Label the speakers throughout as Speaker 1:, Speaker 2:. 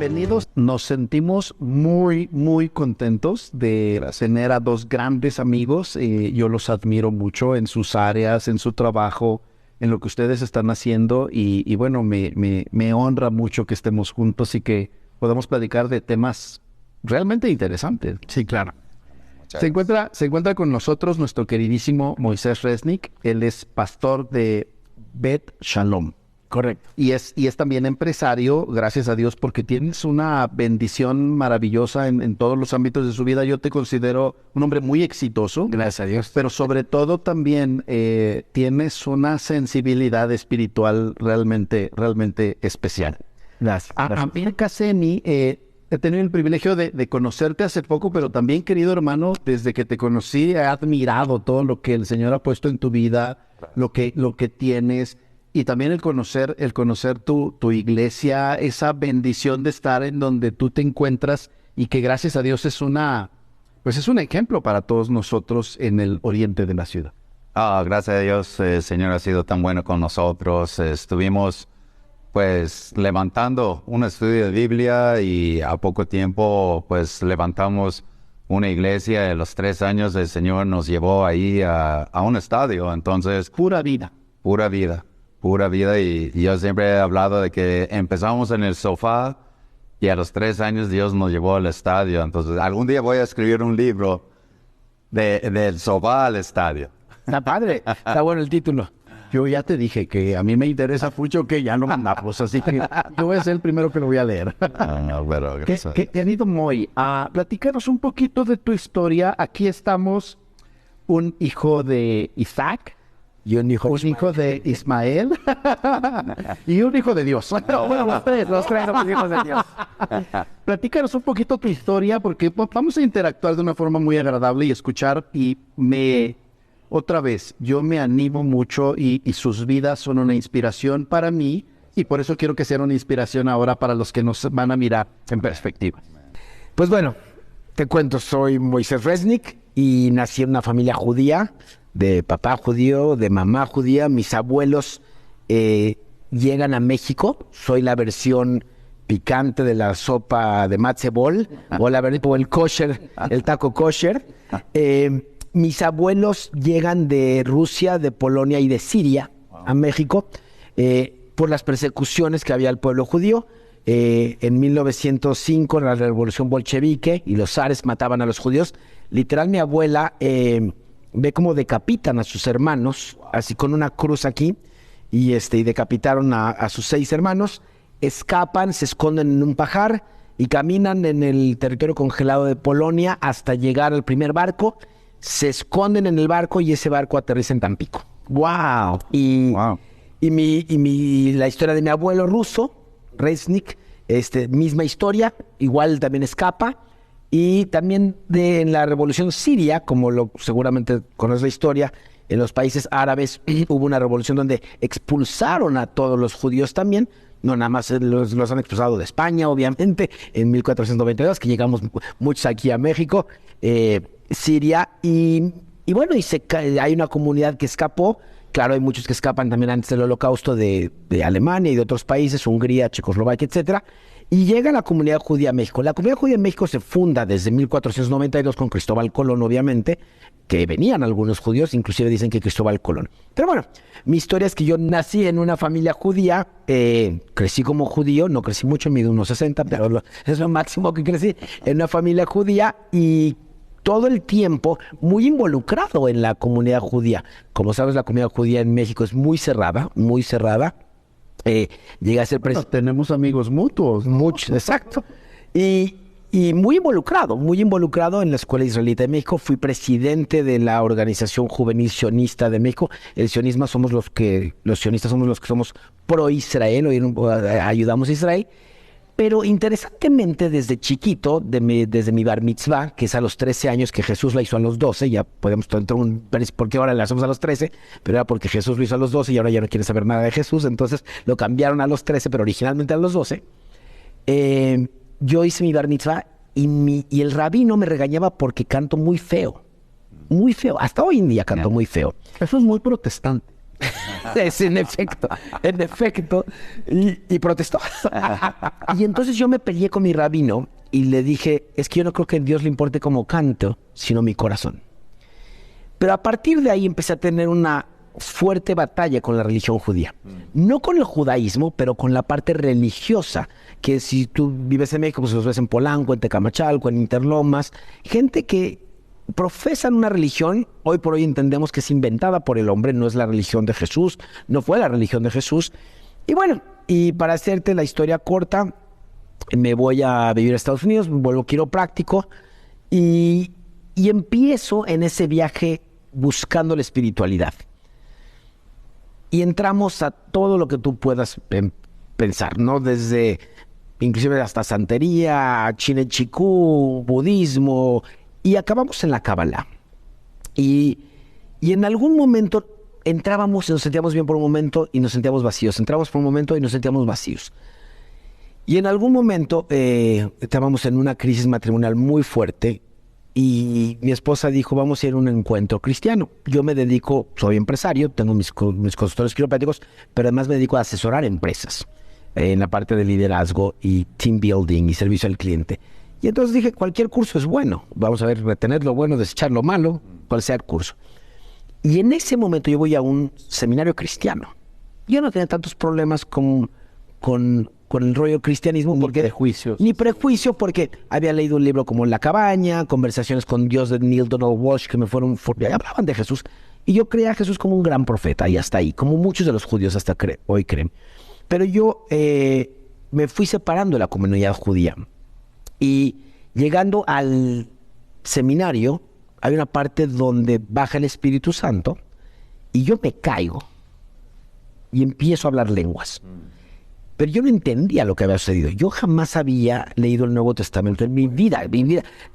Speaker 1: bienvenidos. Nos sentimos muy, muy contentos de tener a dos grandes amigos. Yo los admiro mucho en sus áreas, en su trabajo, en lo que ustedes están haciendo. Y bueno, me honra mucho que estemos juntos y que podamos platicar de temas realmente interesantes.
Speaker 2: Sí, claro.
Speaker 1: Se encuentra con nosotros nuestro queridísimo Moisés Resnick. Él es pastor de Bet Shalom.
Speaker 2: Correcto.
Speaker 1: Y es también empresario, gracias a Dios, porque tienes una bendición maravillosa en todos los ámbitos de su vida. Yo te considero un hombre muy exitoso.
Speaker 2: Gracias a Dios.
Speaker 1: Pero sobre todo también tienes una sensibilidad espiritual realmente especial.
Speaker 2: Gracias.
Speaker 1: A mí, Casseni, he tenido el privilegio de conocerte hace poco, pero también, querido hermano, desde que te conocí he admirado todo lo que el Señor ha puesto en tu vida, lo que tienes. Y también el conocer tu iglesia, esa bendición de estar en donde tú te encuentras y que gracias a Dios es un ejemplo para todos nosotros en el oriente de la ciudad.
Speaker 3: Gracias a Dios, el Señor ha sido tan bueno con nosotros. Estuvimos pues levantando un estudio de Biblia y a poco tiempo pues levantamos una iglesia. De los 3 años el Señor nos llevó ahí a un estadio. Entonces,
Speaker 1: Pura vida.
Speaker 3: Y yo siempre he hablado de que empezamos en el sofá y a los 3 años Dios nos llevó al estadio. Entonces, algún día voy a escribir un libro del sofá al estadio.
Speaker 2: Está padre, está bueno el título.
Speaker 1: Yo ya te dije que a mí me interesa mucho que ya no mandamos, así que yo voy a ser el primero que lo voy a leer.
Speaker 3: Pero gracias.
Speaker 1: Querido Moy, platícanos un poquito de tu historia. Aquí estamos, un hijo de Isaac,
Speaker 2: Y un hijo
Speaker 1: de Ismael y un hijo de Dios.
Speaker 2: Bueno, los tres somos hijos de Dios.
Speaker 1: Platícanos un poquito tu historia, porque vamos a interactuar de una forma muy agradable y escuchar. Y otra vez, yo me animo mucho y sus vidas son una inspiración para mí. Y por eso quiero que sean una inspiración ahora para los que nos van a mirar en perspectiva.
Speaker 2: Pues bueno, te cuento, soy Moisés Resnick y nací en una familia judía, de papá judío, de mamá judía. Mis abuelos llegan a México. Soy la versión picante de la sopa de matzebol o el kosher, el taco kosher. Mis abuelos llegan de Rusia, de Polonia y de Siria a México por las persecuciones que había al pueblo judío. En 1905, en la revolución bolchevique, y los zares mataban a los judíos. Literal, mi abuela ve cómo decapitan a sus hermanos, así con una cruz aquí, y decapitaron a sus 6 hermanos. Escapan, se esconden en un pajar y caminan en el territorio congelado de Polonia hasta llegar al primer barco. Se esconden en el barco y ese barco aterriza en Tampico.
Speaker 1: ¡Wow!
Speaker 2: Y la historia de mi abuelo ruso, Resnick, misma historia, igual también escapa. Y también en la revolución siria, como seguramente conoces la historia, en los países árabes hubo una revolución donde expulsaron a todos los judíos también. No nada más los han expulsado de España, obviamente, en 1492, que llegamos muchos aquí a México, Siria. Y bueno, hay una comunidad que escapó. Claro, hay muchos que escapan también antes del Holocausto de Alemania y de otros países, Hungría, Checoslovaquia, etcétera. Y llega la comunidad judía a México. La comunidad judía en México se funda desde 1492 con Cristóbal Colón, obviamente, que venían algunos judíos, inclusive dicen que Cristóbal Colón. Pero bueno, mi historia es que yo nací en una familia judía, crecí como judío, no crecí mucho, mido 1.60, pero es lo máximo que crecí, en una familia judía y todo el tiempo muy involucrado en la comunidad judía. Como sabes, la comunidad judía en México es muy cerrada, muy cerrada. Llegué a ser
Speaker 1: tenemos amigos mutuos, ¿no?
Speaker 2: Muchos, exacto. Y muy involucrado en la Escuela Israelita de México. Fui presidente de la Organización Juvenil Sionista de México. Los sionistas somos los que somos pro-Israel, ayudamos a Israel. Pero interesantemente, desde chiquito, desde mi bar mitzvah, que es a los 13 años, que Jesús la hizo a los 12, ya podemos entrar por qué ahora la hacemos a los 13, pero era porque Jesús lo hizo a los 12 y ahora ya no quiere saber nada de Jesús, entonces lo cambiaron a los 13, pero originalmente a los 12. Yo hice mi bar mitzvah y el rabino me regañaba porque canto muy feo, hasta hoy en día canto muy feo.
Speaker 1: Eso es muy protestante.
Speaker 2: Es en efecto, y protestó. Y entonces yo me peleé con mi rabino y le dije, es que yo no creo que a Dios le importe cómo canto, sino mi corazón. Pero a partir de ahí empecé a tener una fuerte batalla con la religión judía. No con el judaísmo, pero con la parte religiosa, que si tú vives en México, pues los ves en Polanco, en Tecamachalco, en Interlomas, gente que profesan una religión, hoy por hoy entendemos que es inventada por el hombre, no es la religión de Jesús, no fue la religión de Jesús. Y bueno, y para hacerte la historia corta, me voy a vivir a Estados Unidos, me vuelvo quiropráctico y empiezo en ese viaje buscando la espiritualidad. Y entramos a todo lo que tú puedas pensar, ¿no? Desde, inclusive hasta santería, Chine Chikú, budismo, y acabamos en la Cábala. Y en algún momento entrábamos y nos sentíamos bien por un momento y nos sentíamos vacíos. Entramos por un momento y nos sentíamos vacíos. Y en algún momento estábamos en una crisis matrimonial muy fuerte y mi esposa dijo, vamos a ir a un encuentro cristiano. Yo me dedico, soy empresario, tengo mis consultores quiroprácticos, pero además me dedico a asesorar empresas en la parte de liderazgo y team building y servicio al cliente. Y entonces dije, cualquier curso es bueno. Vamos a ver, retener lo bueno, desechar lo malo, cual sea el curso. Y en ese momento yo voy a un seminario cristiano. Yo no tenía tantos problemas con el rollo cristianismo. Ni prejuicio, porque había leído un libro como La Cabaña, Conversaciones con Dios de Neil Donald Walsh, que me fueron... hablaban de Jesús. Y yo creía a Jesús como un gran profeta, y hasta ahí, como muchos de los judíos hasta hoy creen. Pero yo me fui separando de la comunidad judía. Y llegando al seminario, hay una parte donde baja el Espíritu Santo y yo me caigo y empiezo a hablar lenguas. Pero yo no entendía lo que había sucedido. Yo jamás había leído el Nuevo Testamento en mi vida.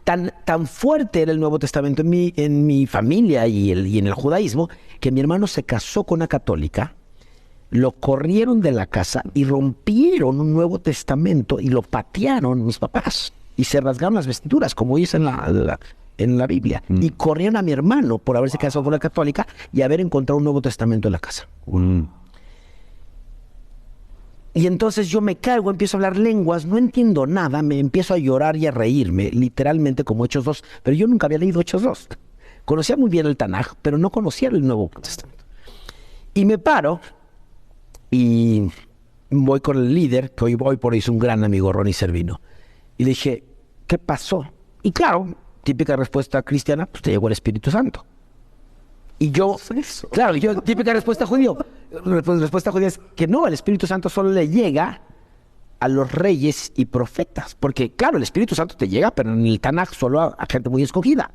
Speaker 2: Tan fuerte era el Nuevo Testamento en mi familia y en el judaísmo, que mi hermano se casó con una católica, lo corrieron de la casa y rompieron un Nuevo Testamento y lo patearon mis papás. Y se rasgaron las vestiduras, como dice en la Biblia. Y corrieron a mi hermano por haberse casado con una católica y haber encontrado un Nuevo Testamento en la casa. Y entonces yo me caigo, empiezo a hablar lenguas, no entiendo nada, me empiezo a llorar y a reírme, literalmente como Hechos 2. Pero yo nunca había leído Hechos 2. Conocía muy bien el Tanaj, pero no conocía el Nuevo Testamento. Y me paro y voy con el líder, que hoy por hoy es un gran amigo, Ronnie Servino. Y le dije, ¿qué pasó? Y claro, típica respuesta cristiana, pues te llegó el Espíritu Santo. Y yo, típica respuesta judía. Respuesta judía es que no, el Espíritu Santo solo le llega a los reyes y profetas. Porque claro, el Espíritu Santo te llega, pero en el Tanaj solo a gente muy escogida.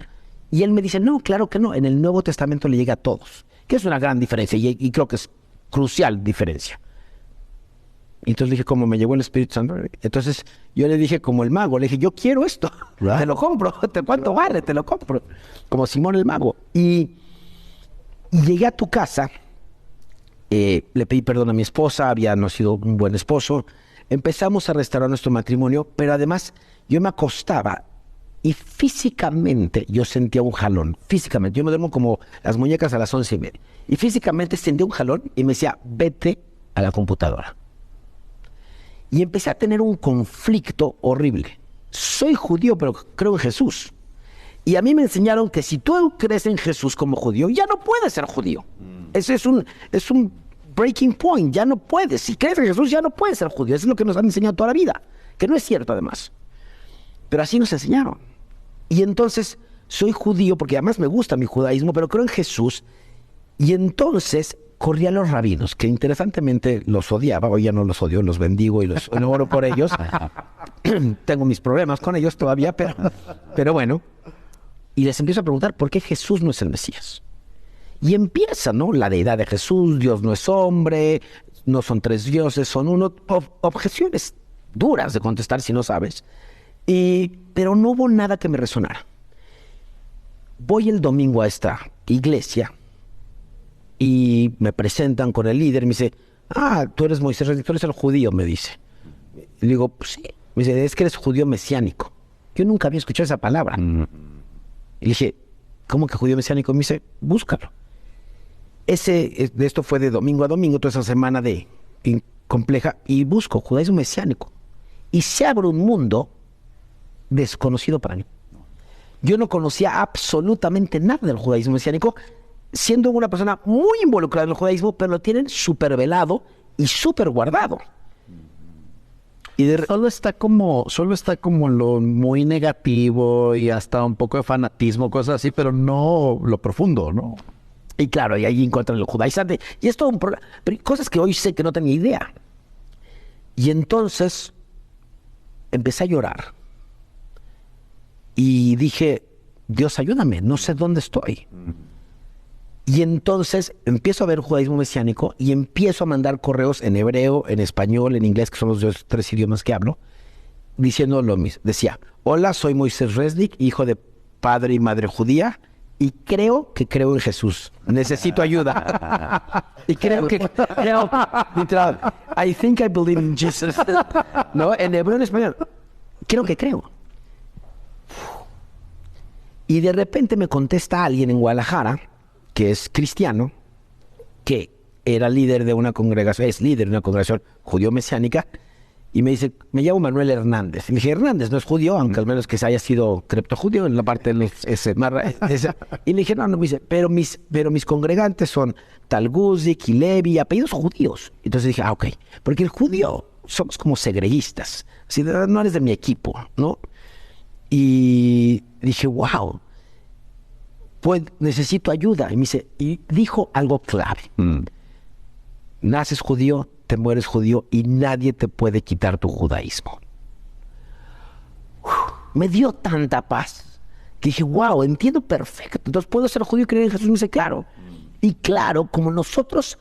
Speaker 2: Y él me dice, no, claro que no, en el Nuevo Testamento le llega a todos. Que es una gran diferencia y creo que es crucial diferencia. Y entonces le dije, ¿cómo me llegó el Espíritu Santo? Entonces yo le dije, como el mago, le dije, yo quiero esto, te lo compro, ¿cuánto vale? Te lo compro. Como Simón el mago. Y llegué a tu casa, le pedí perdón a mi esposa, había no sido un buen esposo, empezamos a restaurar nuestro matrimonio, pero además yo me acostaba y físicamente yo sentía un jalón, físicamente, yo me duermo como las muñecas a las 11:30, y físicamente sentía un jalón y me decía, vete a la computadora. Y empecé a tener un conflicto horrible. Soy judío, pero creo en Jesús. Y a mí me enseñaron que si tú crees en Jesús como judío, ya no puedes ser judío. Ese es un breaking point, ya no puedes. Si crees en Jesús, ya no puedes ser judío. Eso es lo que nos han enseñado toda la vida, que no es cierto además. Pero así nos enseñaron. Y entonces soy judío porque además me gusta mi judaísmo, pero creo en Jesús. Y entonces corrí a los rabinos, que interesantemente los odiaba. Hoy ya no los odio, los bendigo y los oro por ellos. Tengo mis problemas con ellos todavía, pero bueno. Y les empiezo a preguntar, ¿por qué Jesús no es el Mesías? Y empieza, ¿no? La deidad de Jesús, Dios no es hombre, no son tres dioses, son uno. Objeciones duras de contestar si no sabes. Pero no hubo nada que me resonara. Voy el domingo a esta iglesia y me presentan con el líder, me dice, tú eres Moisés, tú eres el judío, me dice. Y le digo, pues sí. Me dice, es que eres judío mesiánico. Yo nunca había escuchado esa palabra. Y le dije, ¿cómo que judío mesiánico? Me dice, búscalo. De esto fue de domingo a domingo, toda esa semana compleja, y busco judaísmo mesiánico. Y se abre un mundo desconocido para mí. Yo no conocía absolutamente nada del judaísmo mesiánico, siendo una persona muy involucrada en el judaísmo, pero lo tienen súper velado y súper guardado.
Speaker 1: Solo está como lo muy negativo y hasta un poco de fanatismo, cosas así, pero no lo profundo, ¿no?
Speaker 2: Y claro, y ahí encuentran el judaizante. Y es todo un problema. Pero cosas que hoy sé que no tenía idea. Y entonces empecé a llorar. Y dije, Dios, ayúdame, no sé dónde estoy. Y entonces empiezo a ver judaísmo mesiánico y empiezo a mandar correos en hebreo, en español, en inglés, que son los 3 idiomas que hablo, diciendo lo mismo. Decía, hola, soy Moisés Resnick, hijo de padre y madre judía, y creo en Jesús. Necesito ayuda. Y creo, literal, I think I believe in Jesus. ¿No? En hebreo, en español. Creo. Y de repente me contesta alguien en Guadalajara, que es cristiano, que era líder de una congregación, es líder de una congregación judío-mesiánica, y me dice, me llamo Manuel Hernández. Y le dije, Hernández no es judío, aunque al menos que se haya sido criptojudío en la parte de y le dije, no, me dice, pero mis congregantes son Tal Guzik y Levi, apellidos judíos. Entonces dije, ok, porque el judío somos como segreguistas, así, no eres de mi equipo, ¿no? Y dije, wow, pues necesito ayuda. Y me dice, y dijo algo clave. Naces judío, te mueres judío y nadie te puede quitar tu judaísmo. Me dio tanta paz que dije, wow, entiendo perfecto. Entonces, ¿puedo ser judío y creer en Jesús? Me dice, claro. Y claro, como nosotros,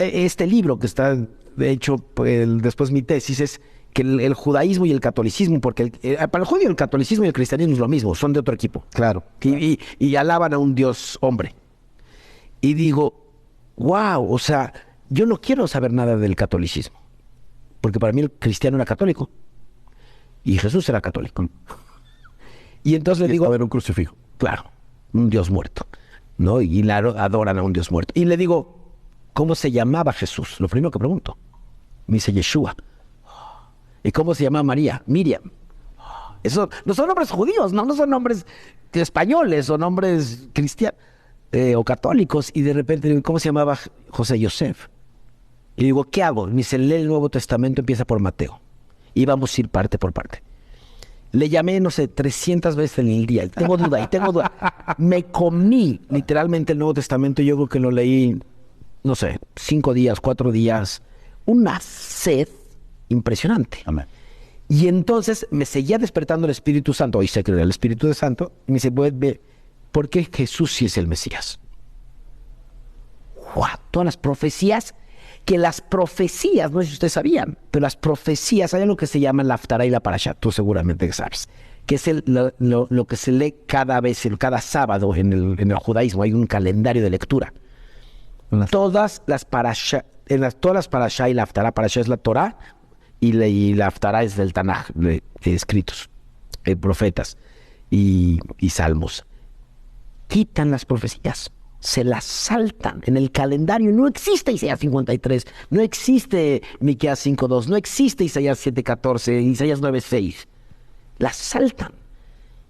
Speaker 2: este libro que está, de hecho, después mi tesis es que el judaísmo y el catolicismo, porque para el judío el catolicismo y el cristianismo es lo mismo, son de otro equipo.
Speaker 1: Claro.
Speaker 2: Y alaban a un Dios hombre. Y digo, wow, o sea, yo no quiero saber nada del catolicismo, porque para mí el cristiano era católico y Jesús era católico. Y entonces le digo,
Speaker 1: a ver, un crucifijo.
Speaker 2: Claro, un Dios muerto, ¿no? Y adoran a un Dios muerto. Y le digo, ¿cómo se llamaba Jesús? Lo primero que pregunto. Me dice Yeshua. ¿Y cómo se llama María? Miriam. Eso no son nombres judíos, no son nombres españoles o nombres cristianos o católicos. Y de repente digo, ¿cómo se llamaba José Yosef? Y digo, ¿qué hago? Me dice, lee el Nuevo Testamento, empieza por Mateo. Y vamos a ir parte por parte. Le llamé, no sé, 300 veces en el día. Tengo duda. Me comí literalmente el Nuevo Testamento. Yo creo que lo leí, no sé, 5 días, 4 días. Una sed impresionante.
Speaker 3: Amén.
Speaker 2: Y entonces me seguía despertando el Espíritu Santo. Hoy sé que era el Espíritu Santo. Y me dice, ¿por qué Jesús sí es el Mesías? ¡Wow! Todas las profecías, no sé si ustedes sabían, pero las profecías, hay algo que se llama la Haftará y la Parashá, tú seguramente sabes, que es lo que se lee cada sábado en el judaísmo. Hay un calendario de lectura. Todas las Parashá y la Haftará, Parashá es la Torá, y la Haftará es del Tanaj, de escritos, profetas y salmos. Quitan las profecías, se las saltan. En el calendario no existe Isaías 53, no existe Miqueas 5:2, no existe Isaías 7:14, Isaías 9:6. Las saltan.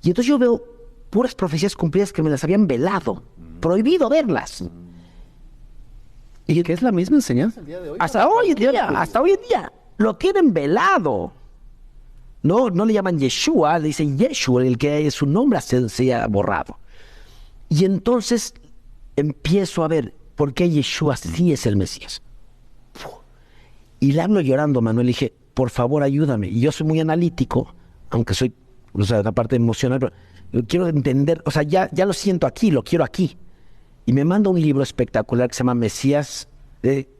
Speaker 2: Y entonces yo veo puras profecías cumplidas que me las habían velado, prohibido verlas.
Speaker 1: Y que es la misma enseñanza el día de hoy.
Speaker 2: Hasta hoy en día. Lo tienen velado. No le llaman Yeshua, le dicen Yeshua, el que su nombre se ha borrado. Y entonces empiezo a ver por qué Yeshua sí es el Mesías. Y le hablo llorando, Manuel, y dije, por favor, ayúdame. Y yo soy muy analítico, aunque soy, una parte emocional, pero quiero entender, ya lo siento aquí, lo quiero aquí. Y me manda un libro espectacular que se llama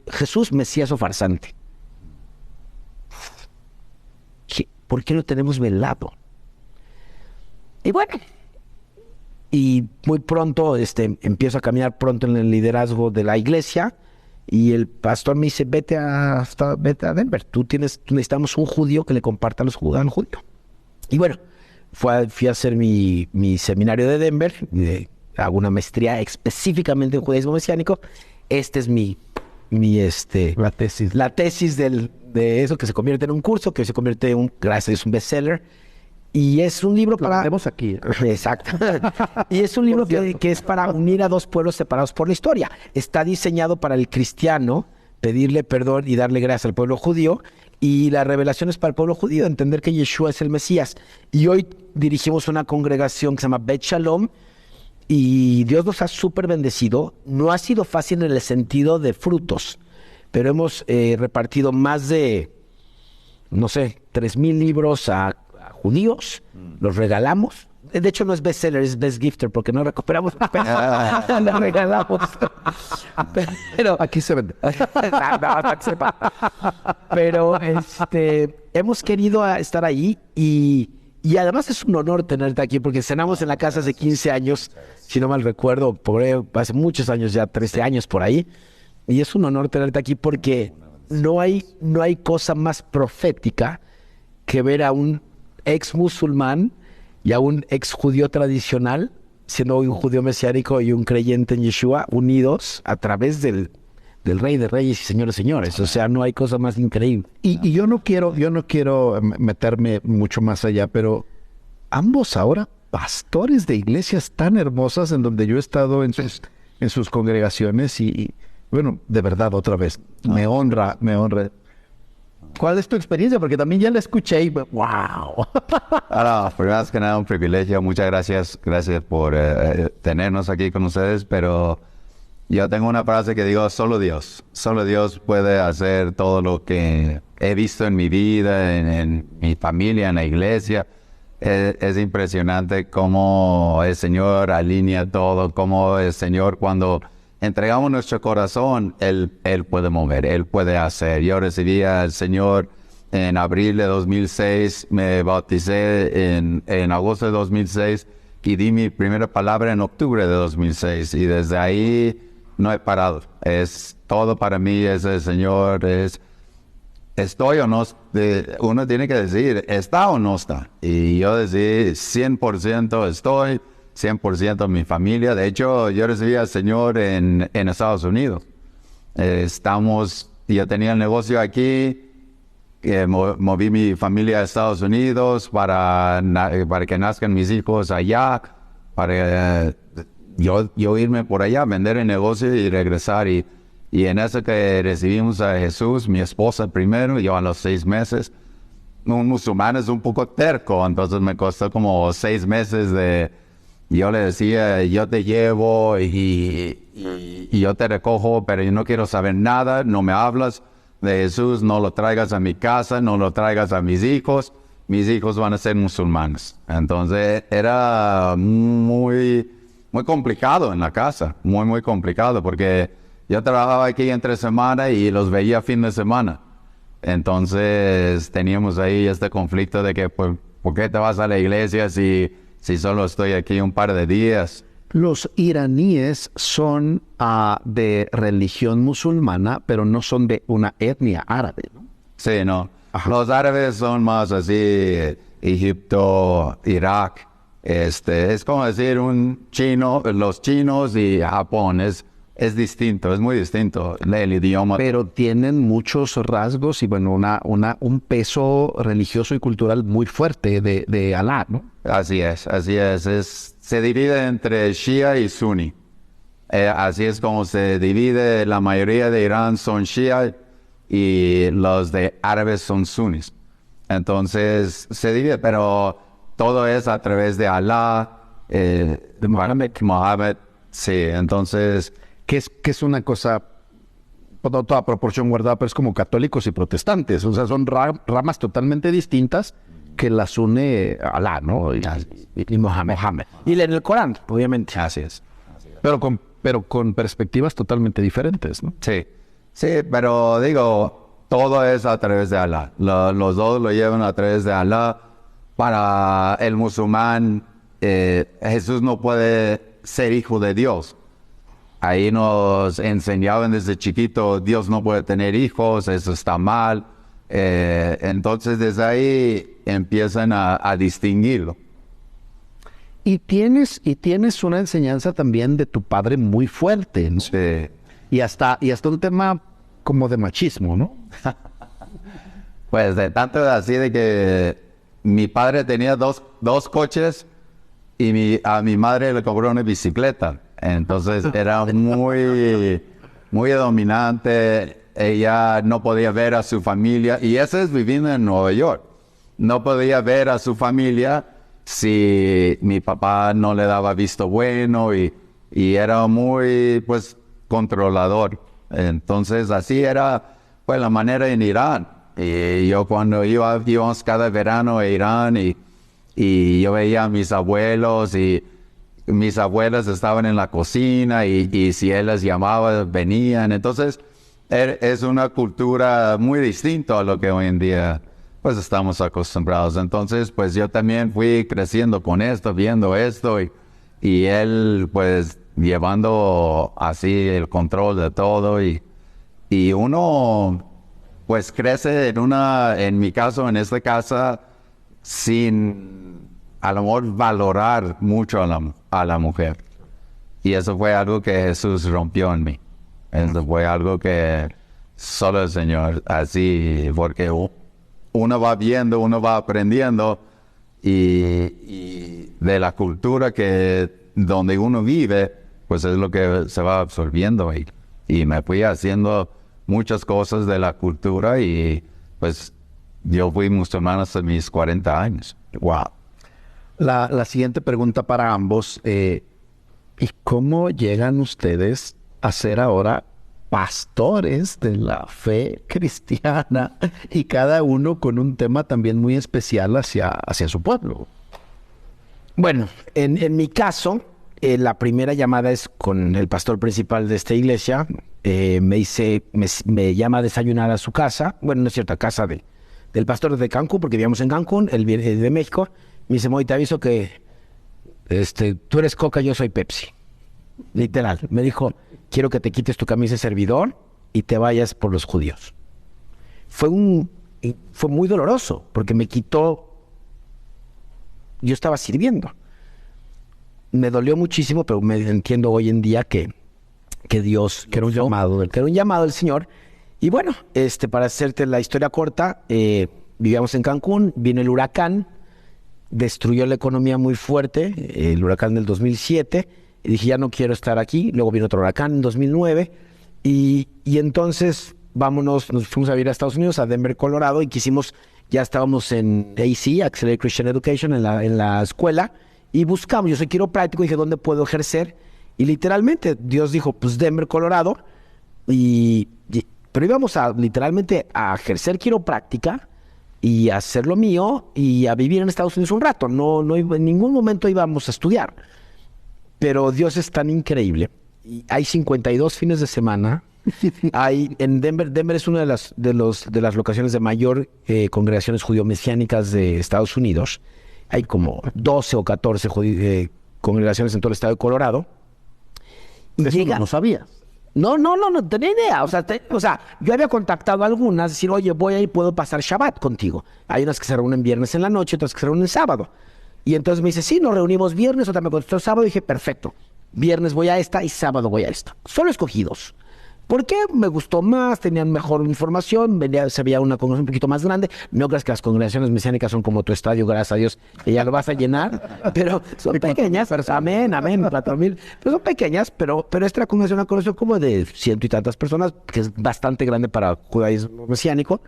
Speaker 2: Jesús, Mesías o Farsante. ¿Por qué lo tenemos velado? Y bueno, y muy pronto empiezo a caminar pronto en el liderazgo de la iglesia, y el pastor me dice, vete a Denver, necesitamos un judío que le comparta a los judíos. Y bueno, fui a hacer mi seminario de Denver, hago una maestría específicamente en judaísmo mesiánico, Este es la tesis de eso, que se convierte en un curso, que se convierte en gracias a Dios, un bestseller. Y es un libro
Speaker 1: Lo tenemos aquí.
Speaker 2: Exacto. Y es un libro que es para unir a dos pueblos separados por la historia. Está diseñado para el cristiano pedirle perdón y darle gracias al pueblo judío. Y la revelación es para el pueblo judío, entender que Yeshua es el Mesías. Y hoy dirigimos una congregación que se llama Bet Shalom. Y Dios nos ha súper bendecido. No ha sido fácil en el sentido de frutos, pero hemos repartido más de, 3,000 libros a judíos. Los regalamos. De hecho, no es bestseller, es best gifter, porque no recuperamos un peso. Lo regalamos. Pero
Speaker 1: Aquí se vende.
Speaker 2: Pero hemos querido estar ahí y además es un honor tenerte aquí, porque cenamos en la casa hace 15 años, si no mal recuerdo, hace muchos años ya, 13 años por ahí. Y es un honor tenerte aquí porque no hay cosa más profética que ver a un ex musulmán y a un ex judío tradicional, siendo hoy un judío mesiánico y un creyente en Yeshua, unidos a través del Rey de Reyes y Señor de Señores. O sea, no hay cosa más increíble.
Speaker 1: Y yo no quiero meterme mucho más allá, pero ambos ahora pastores de iglesias tan hermosas en donde yo he estado en sus congregaciones y bueno, de verdad, otra vez, me honra. ¿Cuál es tu experiencia? Porque también ya la escuché y wow.
Speaker 3: Ahora, primero que nada, un privilegio. Muchas gracias por tenernos aquí con ustedes, pero yo tengo una frase que digo, solo Dios puede hacer todo lo que he visto en mi vida, en mi familia, en la iglesia. Es impresionante cómo el Señor alinea todo, cómo el Señor cuando entregamos nuestro corazón, Él puede mover, Él puede hacer. Yo recibí al Señor en abril de 2006, me bauticé en agosto de 2006 y di mi primera palabra en octubre de 2006 y desde ahí no he parado. Es todo para mí, es el Señor, estoy o no, uno tiene que decir, ¿está o no está? Y yo decidí 100% estoy, 100% mi familia. De hecho, yo recibí al Señor en Estados Unidos. Yo tenía el negocio aquí, moví mi familia a Estados Unidos para que nazcan mis hijos allá, para yo irme por allá, vender el negocio y regresar. Y en eso que recibimos a Jesús, mi esposa primero, yo a los 6 meses. Un musulmán es un poco terco, entonces me costó como 6 meses yo le decía, yo te llevo y yo te recojo, pero yo no quiero saber nada, no me hablas de Jesús, no lo traigas a mi casa, no lo traigas a mis hijos van a ser musulmanes. Entonces era muy, muy complicado en la casa, muy complicado, porque yo trabajaba aquí entre semana y los veía fin de semana. Entonces teníamos ahí este conflicto de que, pues, ¿por qué te vas a la iglesia si solo estoy aquí un par de días?
Speaker 1: Los iraníes son de religión musulmana, pero no son de una etnia árabe, ¿no?
Speaker 3: Sí, no.
Speaker 1: Ajá.
Speaker 3: Los árabes son más así, Egipto, Irak. Es como decir un chino, los chinos y Japón. Es distinto, es muy distinto el idioma.
Speaker 1: Pero tienen muchos rasgos y bueno, un peso religioso y cultural muy fuerte de Alá, ¿no?
Speaker 3: Así es. Se divide entre Shia y Sunni. Así es como se divide. La mayoría de Irán son Shia y los de árabes son Sunnis. Entonces se divide, pero todo es a través de Alá, de Mohammed. Sí, entonces
Speaker 1: Que es una cosa, con toda proporción guardada, pero es como católicos y protestantes. O sea, son ramas totalmente distintas que las une Alá, ¿no? Y Mohammed.
Speaker 2: Y en el Corán, obviamente.
Speaker 3: así es.
Speaker 1: Pero con perspectivas totalmente diferentes, ¿no?
Speaker 3: Sí, pero digo, todo es a través de Alá. Los dos lo llevan a través de Alá. Para el musulmán, Jesús no puede ser hijo de Dios. Ahí nos enseñaban desde chiquito, Dios no puede tener hijos, eso está mal. Entonces desde ahí empiezan a distinguirlo.
Speaker 1: Y tienes una enseñanza también de tu padre muy fuerte, ¿no?
Speaker 3: Sí.
Speaker 1: y hasta un tema como de machismo, ¿no?
Speaker 3: Pues de tanto así de que mi padre tenía dos coches y a mi madre le compró una bicicleta. Entonces era muy dominante. Ella no podía ver a su familia. Y eso es viviendo en Nueva York. No podía ver a su familia si mi papá no le daba visto bueno y era muy, pues, controlador. Entonces así era, pues, la manera en Irán. Y yo cuando íbamos cada verano a Irán y yo veía a mis abuelos y mis abuelas estaban en la cocina y si él les llamaba, venían. Entonces, es una cultura muy distinta a lo que hoy en día, pues, estamos acostumbrados. Entonces, pues, yo también fui creciendo con esto, viendo esto y él, pues, llevando así el control de todo y uno, pues, crece en mi caso, en esta casa, sin a lo mejor valorar mucho a la mujer. Y eso fue algo que Jesús rompió en mí. Eso fue algo que solo el Señor, así, porque uno va viendo, uno va aprendiendo y de la cultura donde uno vive, pues es lo que se va absorbiendo. Y me fui haciendo muchas cosas de la cultura y pues yo fui musulmán hasta mis 40 años.
Speaker 1: Wow. La siguiente pregunta para ambos. ¿Y cómo llegan ustedes a ser ahora pastores de la fe cristiana y cada uno con un tema también muy especial hacia su pueblo?
Speaker 2: Bueno, en mi caso, la primera llamada es con el pastor principal de esta iglesia. Me llama a desayunar a su casa. Bueno, no es cierto, a casa del pastor de Cancún, porque vivíamos en Cancún, él viene de México. Me dice, Moy, te aviso que tú eres Coca, yo soy Pepsi. Literal. Me dijo, quiero que te quites tu camisa de servidor y te vayas por los judíos. Fue muy doloroso, porque me quitó... Yo estaba sirviendo. Me dolió muchísimo, pero me entiendo hoy en día que Dios... Que era un llamado del Señor. Y bueno, para hacerte la historia corta, vivíamos en Cancún, vino el huracán, destruyó la economía muy fuerte, el huracán del 2007, y dije, ya no quiero estar aquí. Luego vino otro huracán en 2009, y entonces nos fuimos a vivir a Estados Unidos, a Denver, Colorado, y ya estábamos en AC, Accelerated Christian Education, en la escuela, y buscamos, yo soy quiropráctico, dije, ¿dónde puedo ejercer? Y literalmente, Dios dijo, pues Denver, Colorado, pero íbamos literalmente a ejercer quiropráctica, y a hacer lo mío y a vivir en Estados Unidos un rato. No en ningún momento íbamos a estudiar. Pero Dios es tan increíble. Y hay 52 fines de semana. En Denver es una de las locaciones de mayor congregaciones judío-mesiánicas de Estados Unidos. Hay como 12 o 14 congregaciones en todo el estado de Colorado.
Speaker 1: Y eso no sabías.
Speaker 2: No tenía idea. O sea, yo había contactado a algunas, decir, oye, voy ahí, puedo pasar Shabbat contigo. Hay unas que se reúnen viernes en la noche, otras que se reúnen sábado. Y entonces me dice, sí, nos reunimos viernes, otra me contestó sábado, y dije, perfecto. Viernes voy a esta y sábado voy a esta. Solo escogí 2. ¿Por qué? Me gustó más, tenían mejor información, se veía una congregación un poquito más grande. No creas que las congregaciones mesiánicas son como tu estadio, gracias a Dios, que ya lo vas a llenar, pero son pequeñas. Amén, 4,000. Pero son pequeñas, pero esta congregación, una congregación como de 100 y tantas personas, que es bastante grande para judaísmo mesiánico.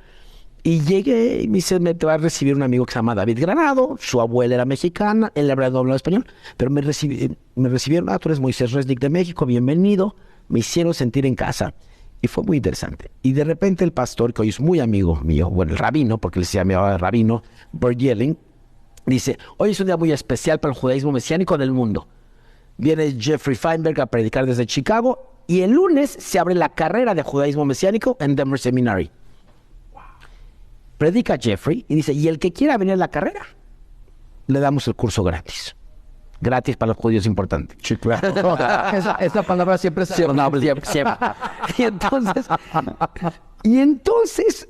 Speaker 2: Y llegué y me dice, te va a recibir un amigo que se llama David Granado, su abuela era mexicana, él había hablado español, pero me recibieron, tú eres Moisés Resnick de México, bienvenido. Me hicieron sentir en casa y fue muy interesante. Y de repente el pastor, que hoy es muy amigo mío, bueno, el rabino, porque él se llamaba rabino, Bert Yelling, dice, hoy es un día muy especial para el judaísmo mesiánico del mundo. Viene Jeffrey Feinberg a predicar desde Chicago y el lunes se abre la carrera de judaísmo mesiánico en Denver Seminary. Predica Jeffrey y dice, y el que quiera venir a la carrera, le damos el curso gratis. Gratis para los judíos es importante.
Speaker 1: Sí, claro. esa palabra siempre es
Speaker 2: siempre. Y entonces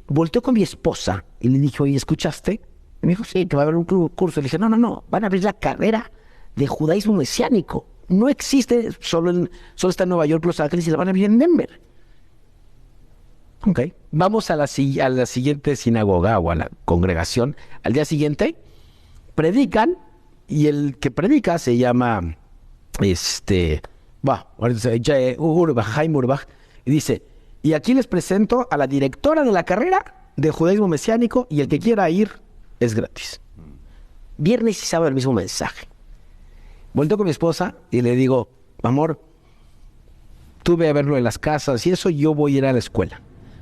Speaker 2: volteó con mi esposa y le dije, oye, ¿escuchaste? Y me dijo, sí, que va a haber un curso. Le dije, no, van a abrir la carrera de judaísmo mesiánico. no existe, solo está en Nueva York, Los Ángeles, y la van a abrir en Denver. Ok. Vamos a la siguiente sinagoga o a la congregación. Al día siguiente, predican, y el que predica se llama, Jaime Urbach, y dice, y aquí les presento a la directora de la carrera de judaísmo mesiánico, y el que quiera ir es gratis. Viernes y sábado el mismo mensaje. Volteo con mi esposa y le digo, amor, tú ve a verlo en las casas y eso, yo voy a ir a la escuela.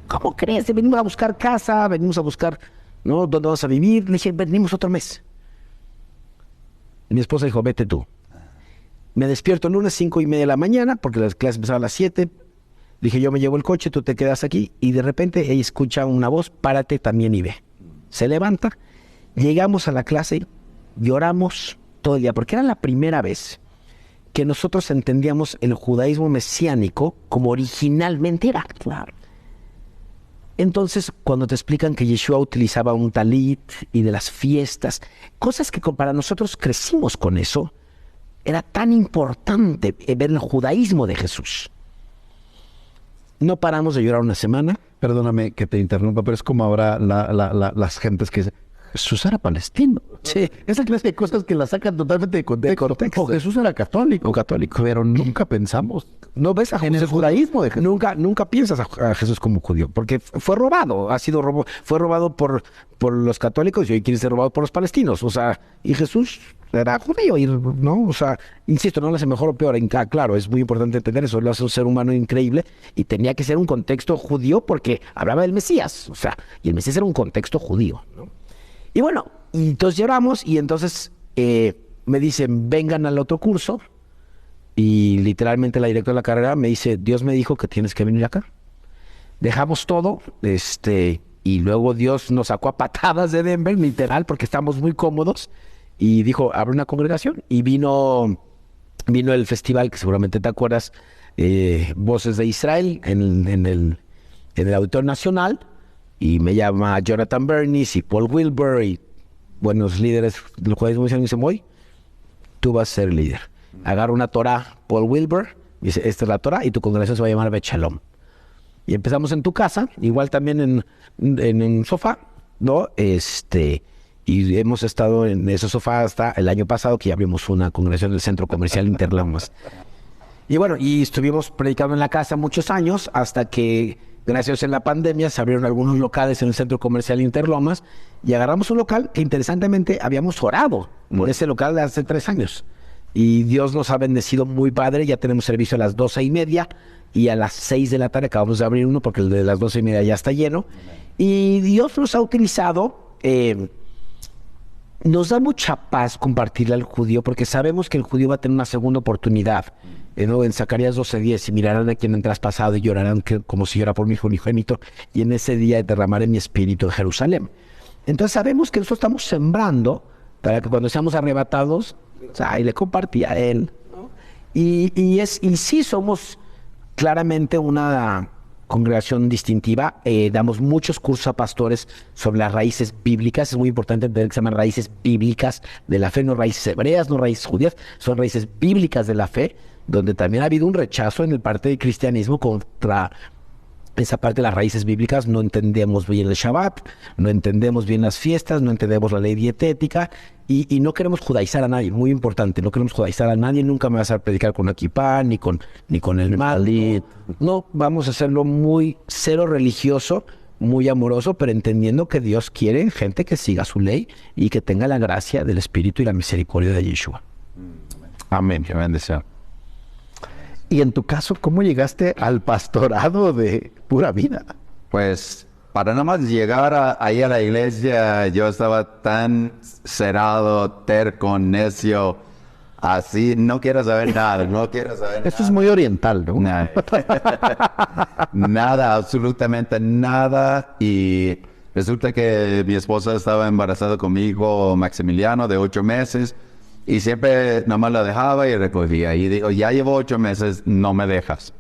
Speaker 2: ¿Cómo crees? Venimos a buscar casa, venimos a buscar, ¿no?, dónde vamos a vivir. Le dije, venimos otro mes. Y mi esposa dijo, vete tú. Me despierto el lunes 5:30 de la mañana, porque las clases empezaban a las 7. Dije, yo me llevo el coche, tú te quedas aquí. Y de repente ella escucha una voz, párate también y ve. Se levanta, llegamos a la clase, lloramos todo el día, porque era la primera vez que nosotros entendíamos el judaísmo mesiánico como originalmente era. Claro. Entonces, cuando te explican que Yeshua utilizaba un talit y de las fiestas, cosas que para nosotros crecimos con eso, era tan importante ver el judaísmo de Jesús. No paramos de llorar una semana.
Speaker 1: Perdóname que te interrumpa, pero es como ahora las gentes que dicen, Jesús era palestino.
Speaker 2: Sí.
Speaker 1: Esa clase de cosas que la sacan totalmente de contexto. O Jesús era católico.
Speaker 2: O católico.
Speaker 1: Pero nunca pensamos
Speaker 2: no ves
Speaker 1: en el judaísmo de Jesús.
Speaker 2: Nunca piensas a Jesús como judío, porque fue robado, fue robado por los católicos y hoy quiere ser robado por los palestinos. O sea, y Jesús era judío, ¿no? O sea, insisto, no lo hace mejor o peor. Claro, es muy importante entender eso. Lo hace un ser humano increíble y tenía que ser un contexto judío porque hablaba del Mesías. O sea, y el Mesías era un contexto judío, ¿no? Y bueno, y entonces lloramos y entonces me dicen, vengan al otro curso. Y literalmente la directora de la carrera me dice, Dios me dijo que tienes que venir acá. Dejamos todo, y luego Dios nos sacó a patadas de Denver, literal, porque estamos muy cómodos. Y dijo, abre una congregación. Y vino el festival, que seguramente te acuerdas, Voces de Israel, en el Auditorio Nacional. Y me llama Jonathan Bernis y Paul Wilbur y buenos líderes del judaísmo mesiánico. Y dicen, voy, tú vas a ser líder. Agarra una Torah, Paul Wilbur, y dice, esta es la Torah y tu congregación se va a llamar Bet Shalom. Y empezamos en tu casa, igual también en un sofá, ¿no? Y hemos estado en ese sofá hasta el año pasado, que ya abrimos una congregación del Centro Comercial Interlomas. Y bueno, y estuvimos predicando en la casa muchos años, hasta que, gracias a la pandemia, se abrieron algunos locales en el Centro Comercial Interlomas, y agarramos un local que interesantemente habíamos orado por ese local de hace 3 años. Y Dios nos ha bendecido muy padre. Ya tenemos servicio a las 12:30 y a las 6 de la tarde acabamos de abrir uno porque el de las 12:30 ya está lleno. Y Dios nos ha utilizado. Nos da mucha paz compartirle al judío porque sabemos que el judío va a tener una segunda oportunidad. ¿No? En Zacarías 12:10, y mirarán a quien han traspasado y llorarán como si llora por mi hijo unigénito, y en ese día derramaré mi espíritu en Jerusalén. Entonces sabemos que nosotros estamos sembrando para que cuando seamos arrebatados, y le compartí a él, ¿no? Y sí somos claramente una congregación distintiva. Damos muchos cursos a pastores sobre las raíces bíblicas. Es muy importante entender que se llaman raíces bíblicas de la fe, no raíces hebreas, no raíces judías, son raíces bíblicas de la fe, donde también ha habido un rechazo en el parte del cristianismo contra esa parte de las raíces bíblicas. No entendemos bien el Shabbat, no entendemos bien las fiestas, no entendemos la ley dietética y no queremos judaizar a nadie. Muy importante, no queremos judaizar a nadie. Nunca me vas a predicar con equipá, ni con el malit. No, vamos a hacerlo muy cero religioso, muy amoroso, pero entendiendo que Dios quiere gente que siga su ley y que tenga la gracia del Espíritu y la misericordia de Yeshua.
Speaker 3: Amén. Qué bendición.
Speaker 1: Y en tu caso, ¿cómo llegaste al pastorado de Pura Vida?
Speaker 3: Pues para nada más llegar ahí a la iglesia, yo estaba tan cerrado, terco, necio, así, no quiero saber nada, no quiero saber nada.
Speaker 1: Esto es muy oriental, ¿no?
Speaker 3: Nada, absolutamente nada. Y resulta que mi esposa estaba embarazada con mi hijo Maximiliano de 8 meses. Y siempre nomás la dejaba y recogía. Y digo, ya llevo 8 meses, no me dejas.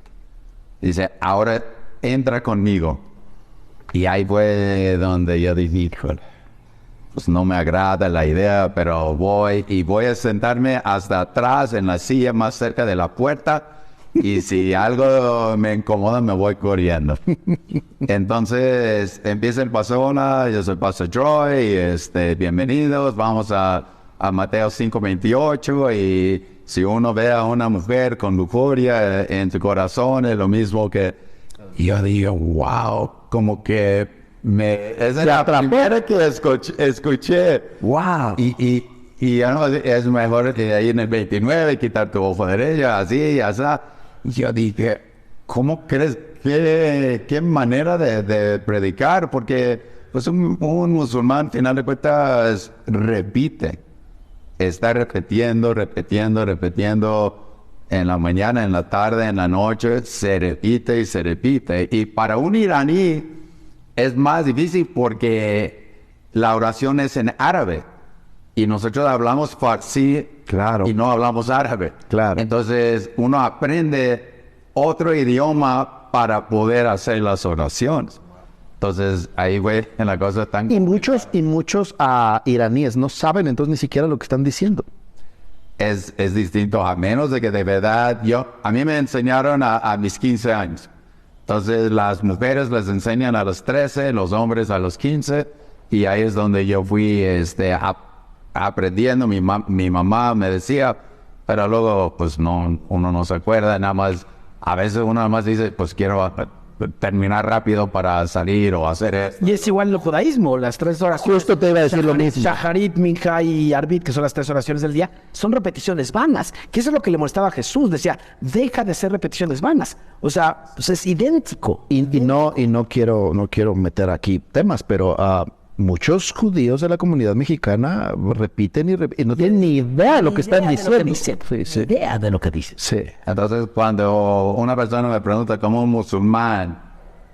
Speaker 3: Dice, ahora entra conmigo. Y ahí fue donde yo dije, híjole, pues no me agrada la idea, pero voy a sentarme hasta atrás en la silla más cerca de la puerta y si algo me incomoda me voy corriendo. Entonces empieza el pastor, yo soy Pastor Troy, bienvenidos, vamos a Mateo 5:28 y si uno ve a una mujer con lujuria en tu corazón es lo mismo que yo digo, wow, como que es la primera que escuché.
Speaker 2: Wow.
Speaker 3: Y ya no, es mejor que ahí en el 29 quitar tu ojo derecho, así, así. Yo dije, ¿cómo crees? ¿Qué manera de predicar? Porque pues un musulmán, al final de cuentas, repite. Está repitiendo en la mañana, en la tarde, en la noche, se repite y se repite. Y para un iraní es más difícil porque la oración es en árabe. Y nosotros hablamos farsi
Speaker 2: Claro.
Speaker 3: y no hablamos árabe.
Speaker 2: Claro.
Speaker 3: Entonces uno aprende otro idioma para poder hacer las oraciones. Entonces ahí fue en la cosa tan...
Speaker 1: Y muchos iraníes no saben entonces ni siquiera lo que están diciendo.
Speaker 3: Es distinto, a menos de que de verdad a mí me enseñaron a mis 15 años. Entonces las mujeres les enseñan a los 13, los hombres a los 15, y ahí es donde yo fui aprendiendo. Mi mamá me decía, pero luego pues no, uno no se acuerda, nada más, a veces uno nada más dice, pues quiero terminar rápido para salir o hacer esto.
Speaker 2: Y es igual en el judaísmo, las 3 oraciones.
Speaker 1: Justo te iba a decir lo mismo.
Speaker 2: Shaharit, Minja y Arbit, que son las 3 oraciones del día, son repeticiones vanas. Que eso es lo que le molestaba a Jesús. Decía, deja de ser repeticiones vanas. O sea, pues es idéntico.
Speaker 1: Y no quiero meter aquí temas, pero muchos judíos de la comunidad mexicana repiten y no tienen ni idea de lo que están diciendo. Sí.
Speaker 2: Idea de lo que dicen.
Speaker 1: Sí.
Speaker 3: Entonces cuando una persona me pregunta cómo un musulmán